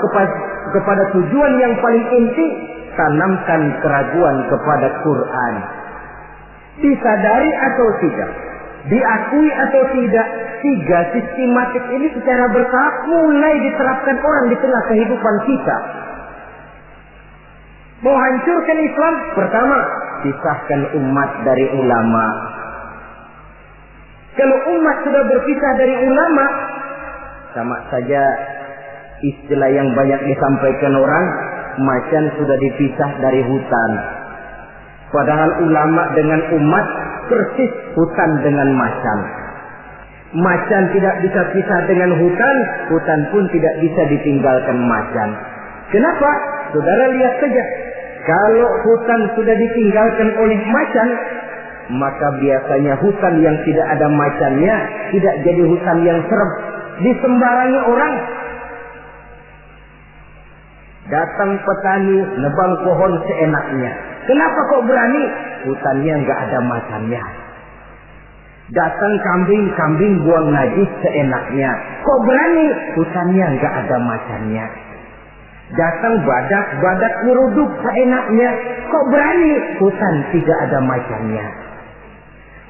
kepada tujuan yang paling inti, tanamkan keraguan kepada Quran. Disadari atau tidak, diakui atau tidak, tiga sistematik ini secara bertahap mulai diterapkan orang di tengah kehidupan kita. Mau hancurkan Islam, pertama, pisahkan umat dari ulama. Kalau umat sudah berpisah dari ulama, sama saja istilah yang banyak disampaikan orang, macan sudah dipisah dari hutan. Padahal ulama dengan umat persis hutan dengan macan. Macan tidak bisa pisah dengan hutan, hutan pun tidak bisa ditinggalkan macan. Kenapa? Saudara lihat saja, kalau hutan sudah ditinggalkan oleh macan, maka biasanya hutan yang tidak ada macannya tidak jadi hutan yang serem, disembarangi orang. Datang petani nebang pohon seenaknya. Kenapa kok berani? Hutannya nggak ada macannya. Datang kambing buang najis seenaknya. Kok berani? Hutannya nggak ada macannya. Datang badak nyeruduk seenaknya. Kok berani? Hutan tidak ada macannya.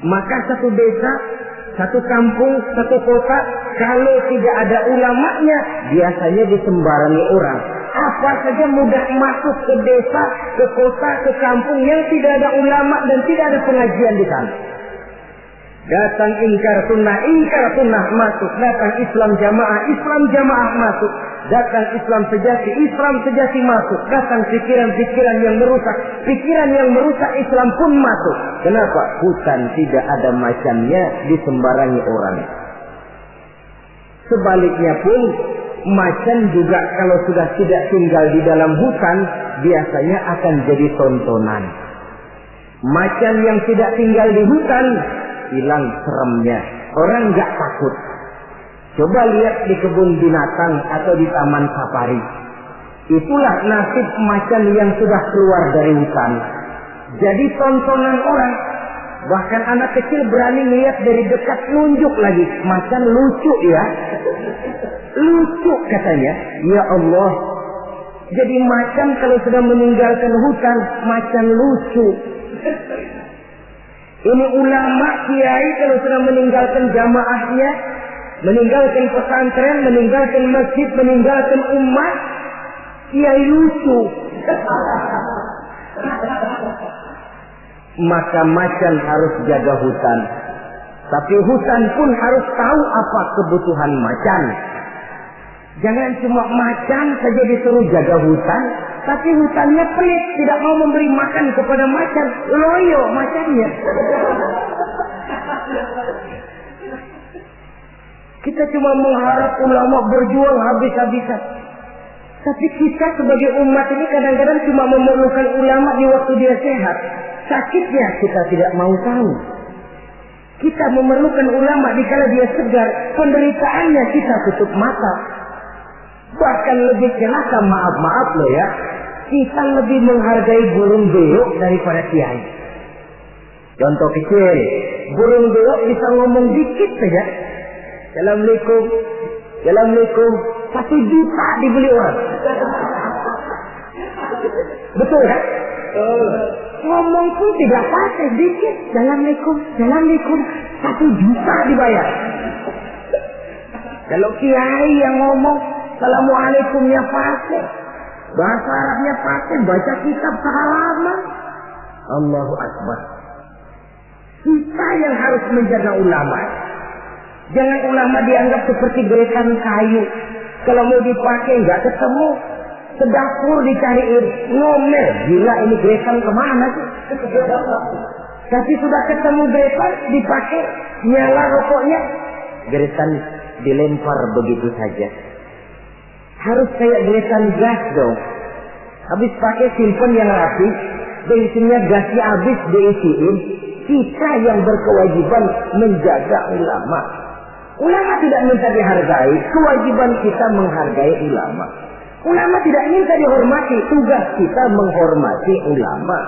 Maka satu desa, satu kampung, satu kota, kalau tidak ada ulamanya, biasanya disembarangi orang. Apa saja mudah masuk ke desa, ke kota, ke kampung yang tidak ada ulama dan tidak ada pengajian di sana. Datang ingkar sunnah masuk. Datang Islam jamaah masuk. Datang Islam sejati masuk. Datang pikiran yang merusak Islam pun masuk. Kenapa? Hutan tidak ada macannya, disembarangi orang. Sebaliknya pun, macan juga kalau sudah tidak tinggal di dalam hutan, biasanya akan jadi tontonan. Macan yang tidak tinggal di hutan, hilang seremnya. Orang nggak takut. Coba lihat di kebun binatang atau di taman safari. Itulah nasib macan yang sudah keluar dari hutan. Jadi tontonan orang. Bahkan anak kecil berani lihat dari dekat, nunjuk lagi. Macan lucu ya. Lucu katanya. Ya Allah. Jadi macan kalau sudah meninggalkan hutan, macan lucu. Ini ulama kiai kalau sudah meninggalkan jamaahnya, meninggalkan pesantren, meninggalkan masjid, meninggalkan umat, kiai lucu. Maka macan harus jaga hutan. Tapi hutan pun harus tahu apa kebutuhan macan. Jangan cuma macan saja disuruh jaga hutan, tapi hutannya pelit, tidak mau memberi makan kepada macan. Loyo macannya. Kita cuma mengharap ulama berjuang habis-habisan. Tapi kita sebagai umat ini kadang-kadang cuma memerlukan ulama di waktu dia sehat. Sakitnya kita tidak mau tahu. Kita memerlukan ulama dikala dia segar. Penderitaannya kita tutup mata. Bahkan lebih celaka, maaf loh ya, kita lebih menghargai burung beo daripada kiai. Contoh kecil, burung beo bisa ngomong dikit saja. Assalamualaikum, Assalamualaikum, 1 juta dibeli orang. Betul kan? Ngomong pun tidak pakai sedikit. Assalamualaikum, 1 juta dibayar. Kalau kiai yang ngomong Assalamualaikumnya pakai, bahasa Arabnya pakai, baca kitab sehalaman. Allahu Akbar. Kita yang harus menjaga ulama. Jangan ulama dianggap seperti gerakan kayu. Kalau mau dipakai nggak ketemu, sedapur dicariin, ngomel. Gila ini gerakan kemana sih? Tapi sudah ketemu gerakan, dipakai, nyala rokoknya, gerakan dilempar begitu saja. Harus kayak gerakan gas dong. Habis pakai simpen yang rapi, bensinnya gasnya habis diisiin. Kita yang berkewajiban menjaga ulama. Ulama tidak minta dihargai, kewajiban kita menghargai ulama. Ulama tidak minta dihormati, tugas kita menghormati ulama.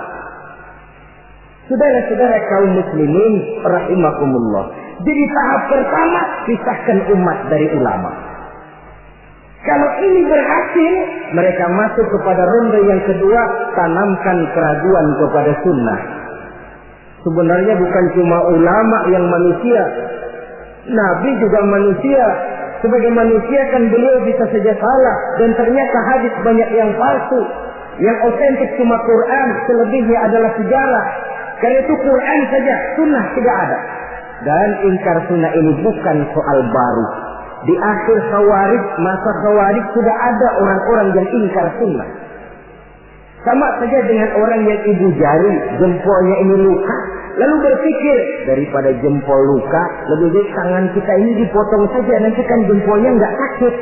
Saudara-saudara kaum muslimin rahimakumullah. Jadi tahap pertama, pisahkan umat dari ulama. Kalau ini berhasil, mereka masuk kepada ronde yang kedua, tanamkan keraguan kepada sunnah. Sebenarnya bukan cuma ulama yang manusia, Nabi juga manusia. Sebagai manusia kan beliau bisa saja salah, dan ternyata hadis banyak yang palsu. Yang otentik cuma Quran, selebihnya adalah sejarah. Karena itu Quran saja, sunnah tidak ada. Dan ingkar sunnah ini bukan soal baru. Di akhir Khawarij, masa Khawarij sudah ada orang-orang yang ingkar sunnah. Sama saja dengan orang yang ibu jari, jempolnya ini luka, lalu berpikir daripada jempol luka, lebih baik tangan kita ini dipotong saja, nanti kan jempolnya nggak sakit.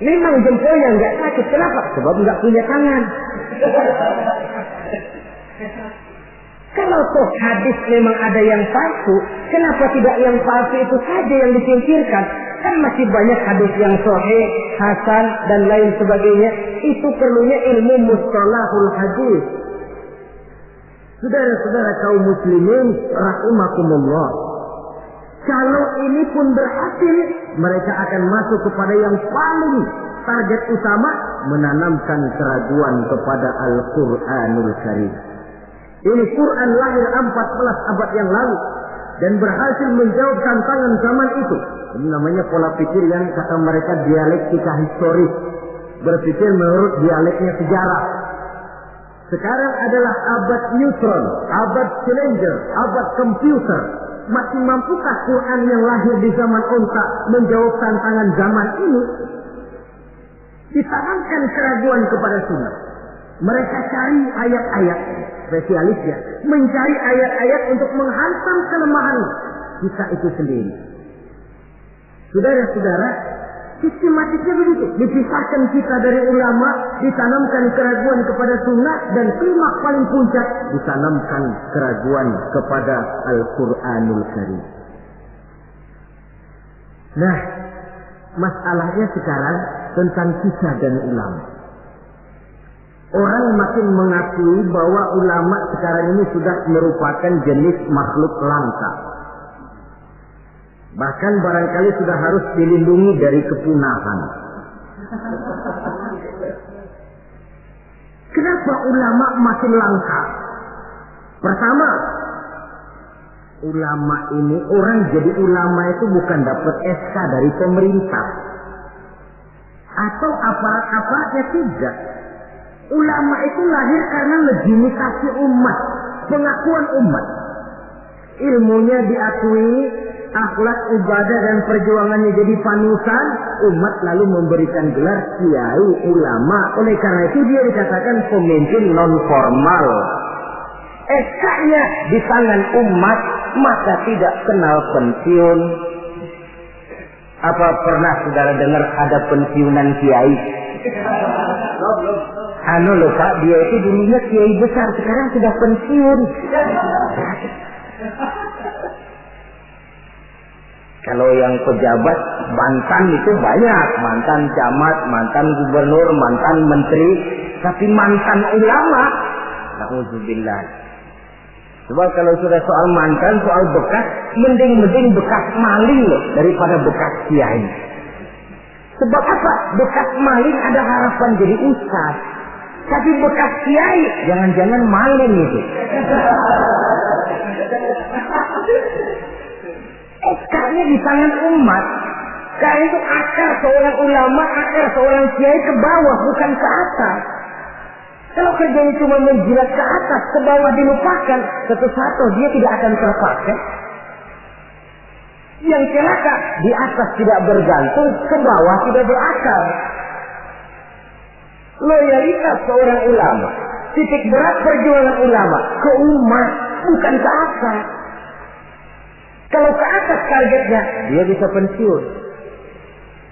Memang jempolnya nggak sakit, kenapa? Sebab nggak punya tangan. Kalau toh hadis memang ada yang palsu, kenapa tidak yang palsu itu saja yang disingkirkan? Kan masih banyak hadis yang sahih, hasan, dan lain sebagainya. Itu perlunya ilmu mustalahul hadis. Saudara-saudara kaum muslimin rahimakumullah. Kalau ini pun berhasil, mereka akan masuk kepada yang paling target utama, menanamkan keraguan kepada Al-Quranul Karim. Ini Quran lahir 14 abad yang lalu dan berhasil menjawab tantangan zaman itu. Ini namanya pola pikir yang kata mereka dialektika historis. Berpikir menurut dialeknya sejarah. Sekarang adalah abad neutron, abad Challenger, abad komputer. Masih mampukah Quran yang lahir di zaman onta menjawab tantangan zaman ini? Ditanamkan keraguan kepada sunnah. Mereka cari ayat-ayat, spesialisnya mencari ayat-ayat untuk menghantam kelemahan kita itu sendiri. Saudara-saudara, sistematiknya begitu. Dipisahkan kita dari ulama, ditanamkan keraguan kepada sunnah, dan klimaks paling puncak ditanamkan keraguan kepada Al-Quranul Karim. Nah, masalahnya sekarang tentang kita dan ulama. Orang makin mengakui bahwa ulama sekarang ini sudah merupakan jenis makhluk langka. Bahkan barangkali sudah harus dilindungi dari kepunahan. Kenapa ulama makin langka? Pertama, ulama ini, orang jadi ulama itu bukan dapat SK dari pemerintah atau aparat-aparatnya, tidak. Ulama itu lahir karena legitimasi umat, pengakuan umat. Ilmunya diakui, akhlak, ibadah, dan perjuangannya jadi panutan, umat lalu memberikan gelar kiai, ulama. Oleh karena itu dia dikatakan pemimpin non formal. SK-nya di tangan umat, maka tidak kenal pensiun. Apa pernah saudara dengar ada pensiunan kiai? Loh Pak, dia itu dulunya kiai besar, sekarang sudah pensiun. Kalau yang pejabat mantan itu banyak, mantan camat, mantan gubernur, mantan menteri, tapi mantan ulama, na'udzubillah. Sebab kalau sudah soal mantan, soal bekas, mending bekas maling loh daripada bekas kiai. Sebab apa? Bekas maling ada harapan jadi ustaz. Tapi bekas kiai, jangan-jangan maling itu. SK-nya di tangan umat. Karena itu akar seorang ulama, akar seorang kiai ke bawah, bukan ke atas. Kalau kerjanya cuma menjilat ke atas, ke bawah dilupakan, satu-satu dia tidak akan terpakai. Yang celaka, di atas tidak bergantung, ke bawah tidak berakar. Loyalitas seorang ulama, titik berat perjuangan ulama, ke umat, bukan ke atas. Kalau ke atas targetnya, dia bisa pensiun.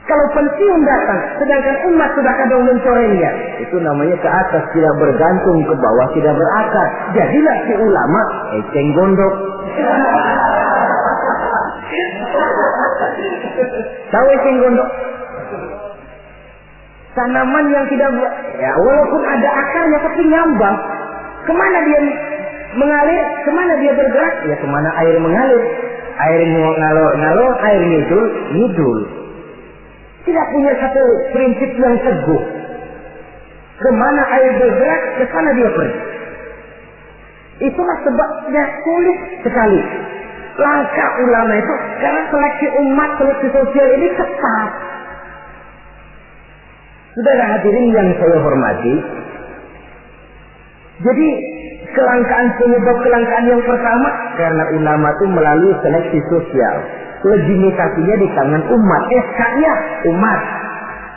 Kalau pensiun datang, sedangkan umat sudah kadang mencorengnya, itu namanya ke atas tidak bergantung, ke bawah tidak berakar. Jadilah si ulama eceng gondok. Tahu eceng gondok? Tanaman yang tidak, ya walaupun ada akarnya tapi nyambang. Kemana dia mengalir? Kemana dia bergerak? Ya kemana air mengalir. Air ngalor, air ngidul. Tidak punya satu prinsip yang teguh. Kemana air bergerak, ke sana dia pergi. Itulah sebabnya sulit sekali langkah ulama itu, karena seleksi umat, seleksi sosial ini ketat. Saudara hadirin yang saya hormati, jadi penyebab kelangkaan yang pertama karena ulama itu melalui seleksi sosial. Legitimasinya di tangan umat, SK-nya umat.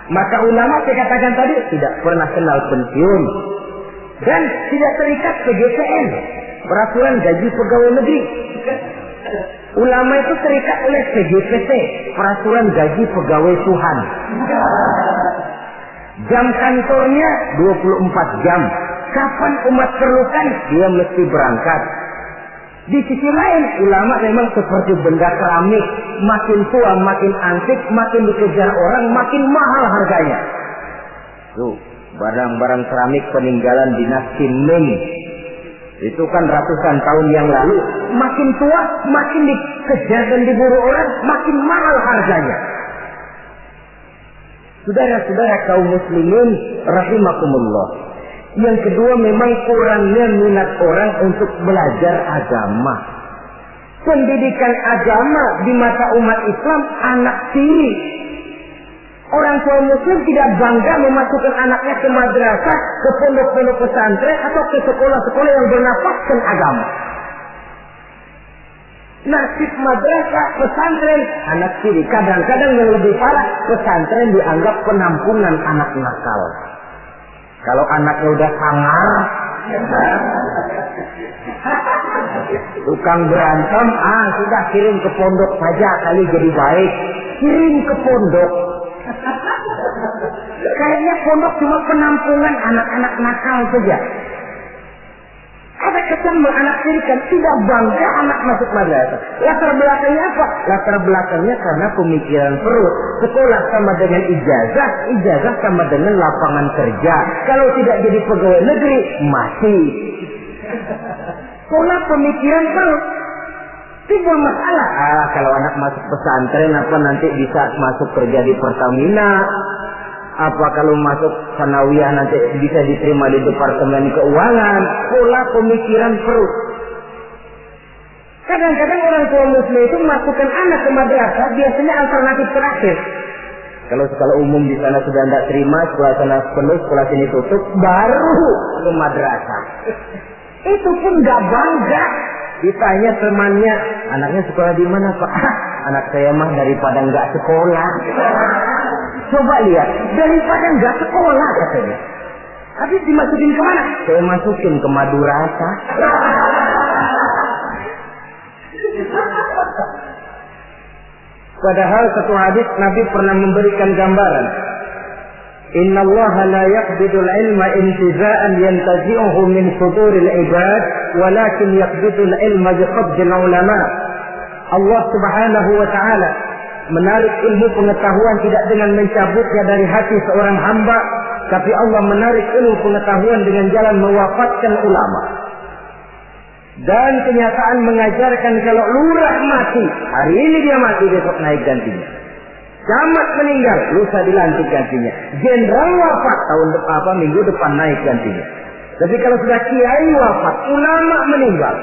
Maka ulama saya katakan tadi tidak pernah kenal pensiun dan tidak terikat PGPN, peraturan gaji pegawai negeri. Ulama itu terikat oleh PGPT, peraturan gaji pegawai Tuhan. Jam kantornya 24 jam. Kapan umat perlukan, dia mesti berangkat. Di sisi lain, ulama memang seperti benda keramik. Makin tua, makin antik, makin dikejar orang, makin mahal harganya. Tuh, barang-barang keramik peninggalan dinasti Ming. Itu kan ratusan tahun yang lalu. Makin tua, makin dikejar dan diburu orang, makin mahal harganya. Saudara-saudara kaum muslimin rahimakumullah. Yang kedua memang kurangnya minat orang untuk belajar agama. Pendidikan agama di mata umat Islam anak tiri. Orang tua muslim tidak bangga memasukkan anaknya ke madrasah, ke pondok-pondok pesantren atau ke sekolah-sekolah yang bernafaskan agama. Nasib madrasah, pesantren, anak tiri. Kadang-kadang yang lebih parah, pesantren dianggap penampungan anak nakal. Kalau anaknya udah sangar, tukang berantem, sudah kirim ke pondok saja kali jadi baik. Kirim ke pondok. Kayaknya pondok cuma penampungan anak-anak nakal saja. Ada kesan anak tiri kan tidak bangga anak masuk madrasah. Latar belakangnya apa? Latar belakangnya karena pemikiran perut. Sekolah sama dengan ijazah, ijazah sama dengan lapangan kerja. Kalau tidak jadi pegawai negeri, mati. Pola pemikiran perut. Timbul masalah. Kalau anak masuk pesantren apa nanti bisa masuk kerja di Pertamina? Apa kalau masuk sanawiyah nanti bisa diterima di Departemen Keuangan? Pola pemikiran perut. Kadang-kadang orang tua muslim itu masukkan anak ke madrasah biasanya alternatif terakhir. Kalau sekolah umum di sana sudah tidak terima, sekolah sana penuh, sekolah sini tutup, baru ke madrasah. Itu pun nggak bangga. Ditanya temannya, anaknya sekolah di mana Pak? Anak saya mah daripada nggak sekolah. Coba lihat, daripada nggak sekolah katanya. Habis dimasukin kemana? Saya masukin ke madrasah. Padahal satu hadis Nabi pernah memberikan gambaran. Inna Allah la yaqbidul ilma intiza'an yantazi'uhu min suduril ibad, walakin yaqbidul ilma biqabdil ulama. Allah Subhanahu wa ta'ala menarik ilmu pengetahuan tidak dengan mencabutnya dari hati seorang hamba, tapi Allah menarik ilmu pengetahuan dengan jalan mewafatkan ulama. Dan kenyataan mengajarkan kalau lurah mati, hari ini dia mati, besok naik gantinya. Camat meninggal, lusa dilantik gantinya. Jenderal wafat, tahun depan minggu depan naik gantinya. Tapi kalau sudah kiai wafat, ulama meninggal,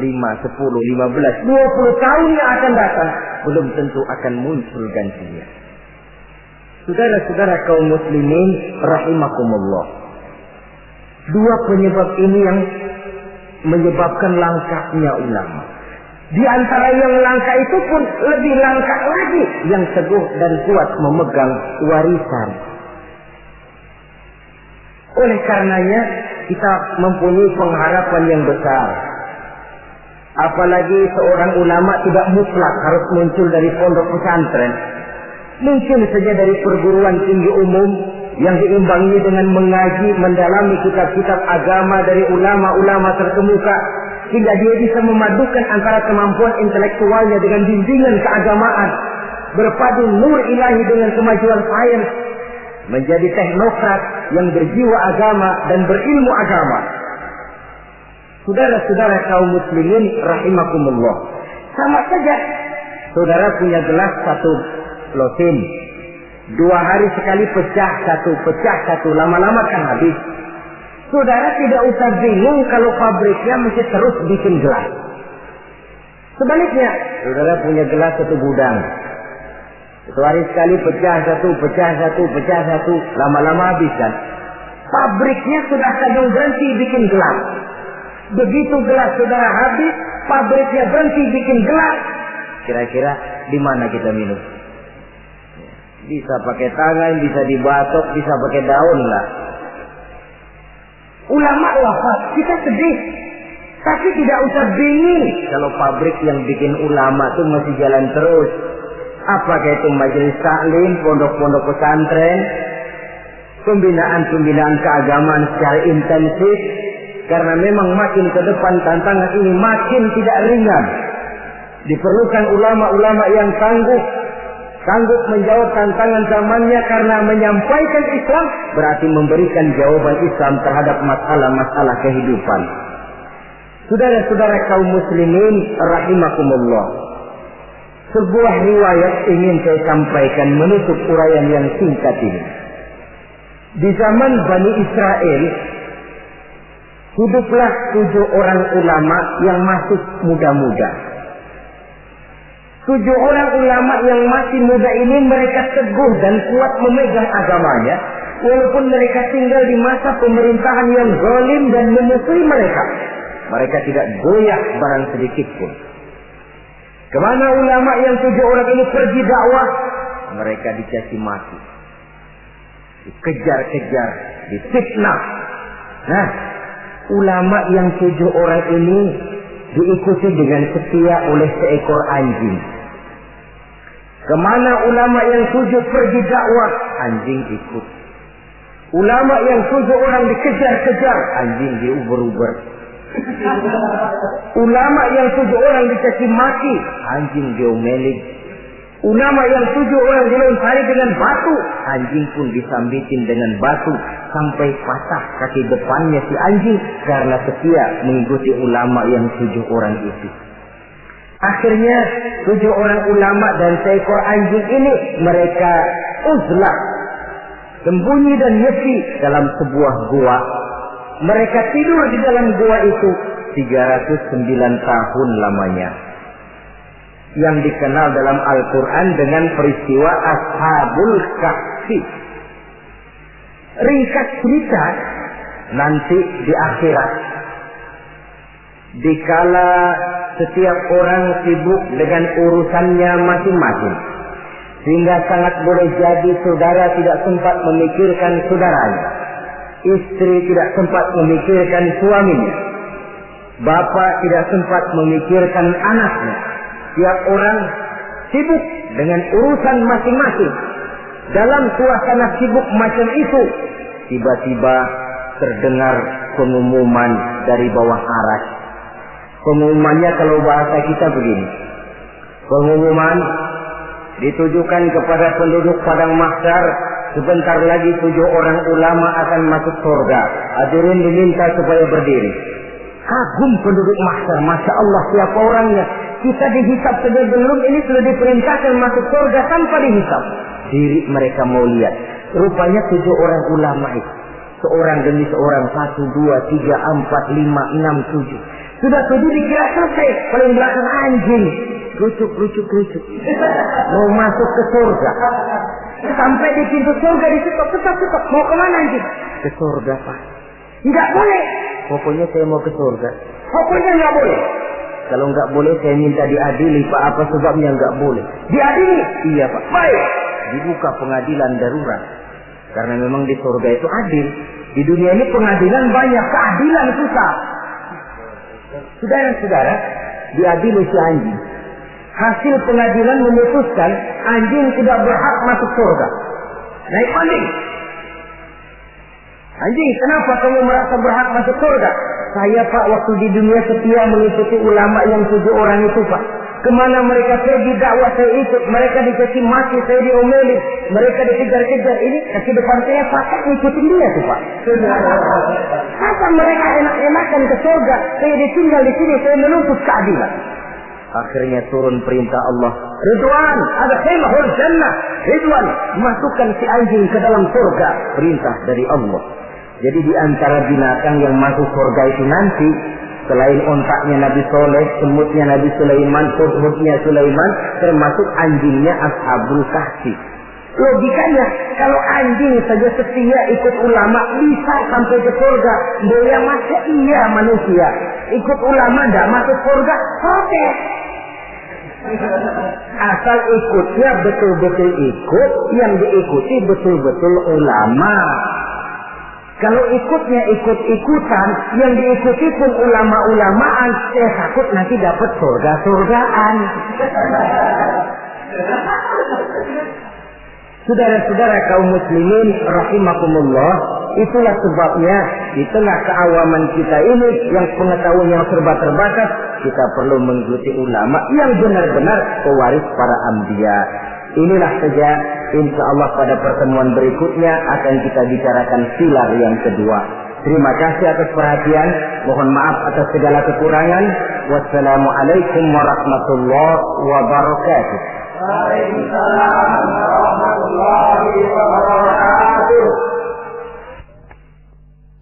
5, 10, 15, 20 tahun yang akan datang, belum tentu akan muncul gantinya. Saudara-saudara kaum muslimin rahimakumullah. Dua penyebab ini yang menyebabkan langkahnya ulama. Di antara yang langka itu pun lebih langka lagi yang teguh dan kuat memegang warisan. Oleh karenanya kita mempunyai pengharapan yang besar. Apalagi seorang ulama tidak mutlak harus muncul dari pondok pesantren. Mungkin saja dari perguruan tinggi umum yang diimbangi dengan mengaji, mendalami kitab-kitab agama dari ulama-ulama terkemuka, hingga dia bisa memadukan antara kemampuan intelektualnya dengan bimbingan keagamaan, berpadu nur ilahi dengan kemajuan sains, menjadi teknokrat yang berjiwa agama dan berilmu agama. Saudara-saudara kaum muslimin rahimakumullah, sama saja saudara punya gelas satu lotin, 2 hari sekali pecah satu, lama-lama kan habis. Saudara tidak usah bingung kalau pabriknya mesti terus bikin gelas. Sebaliknya, saudara punya gelas satu gudang, 1 hari sekali pecah satu, lama-lama habis kan. Pabriknya sudah kadang berhenti bikin gelas. Begitu gelas saudara habis, pabriknya berhenti bikin gelas. Kira-kira di mana kita minum? Bisa pakai tangan, bisa dibatok, bisa pakai daun lah. Ulama wafat, kita sedih. Tapi tidak usah bingung kalau pabrik yang bikin ulama itu masih jalan terus. Apakah itu majelis taklim, pondok-pondok pesantren, pembinaan keagamaan secara intensif. Karena memang makin ke depan tantangan ini makin tidak ringan. Diperlukan ulama-ulama yang sanggup menjawab tantangan zamannya, karena menyampaikan Islam berarti memberikan jawaban Islam terhadap masalah-masalah kehidupan. Saudara-saudara kaum muslimin rahimakumullah. Sebuah riwayat ingin saya sampaikan menutup uraian yang singkat ini. Di zaman Bani Israel, hiduplah 7 orang ulama yang masih muda-muda. 7 orang ulama yang masih muda ini mereka teguh dan kuat memegang agamanya, walaupun mereka tinggal di masa pemerintahan yang zalim dan memusuhi mereka. Mereka tidak goyah barang sedikit pun. Kemana ulama yang 7 orang ini pergi dakwah, mereka dicaci maki, dikejar-kejar, difitnah. Nah, ulama yang 7 orang ini diikuti dengan setia oleh seekor anjing. Kemana ulama yang 7 pergi dakwah, anjing ikut. Ulama yang 7 orang dikejar-kejar, anjing diuber-uber. Ulama yang 7 orang dicaci maki, anjing diomelin. Ulama yang 7 orang dilontari dengan batu, anjing pun disambitin dengan batu sampai patah kaki depannya si anjing karena setia mengikuti ulama yang 7 orang itu. Akhirnya 7 orang ulama dan seekor anjing ini mereka uzlah, sembunyi dan nyepi dalam sebuah gua. Mereka tidur di dalam gua itu 309 tahun lamanya, yang dikenal dalam Al-Quran dengan peristiwa Ashabul Kahfi. Ringkas cerita, nanti di akhirat, dikala setiap orang sibuk dengan urusannya masing-masing, sehingga sangat boleh jadi saudara tidak sempat memikirkan saudaranya, istri tidak sempat memikirkan suaminya, bapak tidak sempat memikirkan anaknya. Tiap orang sibuk dengan urusan masing-masing. Dalam suasana sibuk macam itu, tiba-tiba terdengar pengumuman dari bawah aras. Pengumumannya kalau bahasa kita begini. Pengumuman ditujukan kepada penduduk padang mahsyar, sebentar lagi 7 orang ulama akan masuk surga. Hadirin diminta supaya berdiri. Kagum penduduk mahsyar, Masya Allah siapa orangnya. Kita dihisab saja belum, ini sudah diperintahkan masuk surga tanpa dihisab. Diri mereka mau lihat. Rupanya 7 orang ulama itu. Seorang demi seorang, 1, 2, 3, 4, 5, 6, 7. Sudah 7 dikira selesai. Paling belakang anjing. Lucuk. Mau masuk ke surga. Sampai di pintu surga ditutup. Tetap. Mau kemana anjing? Ke surga, Pak. Enggak boleh. Pokoknya saya mau ke surga. Pokoknya enggak boleh. Kalau enggak boleh saya minta diadili, Pak. Apa sebabnya enggak boleh? Diadili? Iya, Pak. Baik. Dibuka pengadilan darurat. Karena memang di surga itu adil. Di dunia ini pengadilan banyak, keadilan susah. Saudara-saudara, diadili si anjing. Hasil pengadilan memutuskan anjing tidak berhak masuk surga. Naik banding. Anjing, kenapa kamu merasa berhak masuk surga? Saya, Pak, waktu di dunia setia mengikuti ulama yang 7 orang itu, Pak. Kemana mereka pergi dakwah saya ikut. Mereka dicaci maki, saya diomelin. Mereka dikejar-kejar. Ini kaki depan saya pakai ngikutin dia tuh, Pak. Masa mereka enak-enakan ke surga, saya ditinggal di sini, saya menuntut keadilan. Akhirnya turun perintah Allah. Ridwan, adkhilhul jannah. Ridwan, masukkan si anjing ke dalam surga. Perintah dari Allah. Jadi di antara binatang yang masuk surga itu nanti, selain ontaknya Nabi Soleh, semutnya Nabi Sulaiman, hudhudnya Sulaiman, termasuk anjingnya Ashabul Kahfi. Logikanya, kalau anjing saja setia ikut ulama bisa sampai ke surga, dia masa iya manusia ikut ulama tidak masuk surga, oke. Asal ikutnya betul-betul ikut, yang diikuti betul-betul ulama. Kalau ikutnya ikut-ikutan, yang diikuti pun ulama-ulamaan, saya takut nanti dapat surga-surgaan. Saudara-saudara kaum muslimin rahimakumullah, itulah sebabnya di tengah keawaman kita ini yang pengetahuan yang serba terbatas, kita perlu mengikuti ulama yang benar-benar pewaris para anbiya. Inilah saja, insya Allah pada pertemuan berikutnya akan kita bicarakan pilar yang kedua. Terima kasih atas perhatian. Mohon maaf atas segala kekurangan. Wassalamualaikum warahmatullahi wabarakatuh. Waalaikumsalam warahmatullahi wabarakatuh.